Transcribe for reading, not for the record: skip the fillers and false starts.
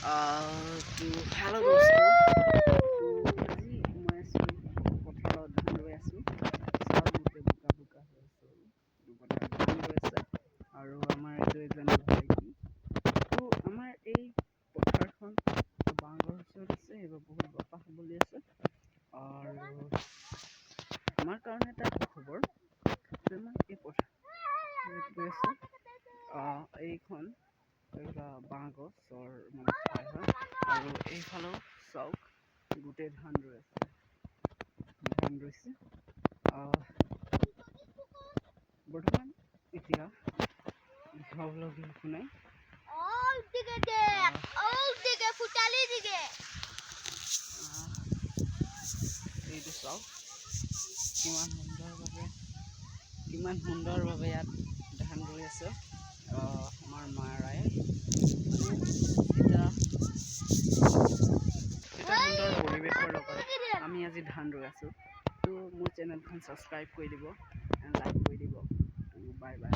to hello dosto to আজি মই আছো পথাৰত ধান ৰুই আছো চাউল গোটেই বোকা বোকা হৈ আছে পথাৰত ধান ৰুই আছে আৰু আমাৰ এইটো এজনী ভাইটি তো আমাৰ এই পথাৰখন বাঁহ গছত আছে এইবাৰ বহুত বতাহ বলি আছে আৰু আমাৰ কাৰণে এটা খবৰ যে মই এই পথাৰত গৈ আছো এইখন বাঁহ গছৰ মানে ঠাই হয় আৰু এইফালেও চাওক গোটেই ধান ৰুইছে বৰ্তমান এতিয়া খাবলৈ একো নাই এইটো চাওক কিমান সুন্দৰভাৱে ইয়াত ধান ৰুই আছে আমাৰ মাৰাই এটা সুন্দৰ পৰিৱেশৰ লগত আমি আজি ধান ৰুই আছো তো মোৰ চেনেলখন ছাবস্ক্ৰাইব কৰি দিব এণ্ড লাইক কৰি দিব বাই বাই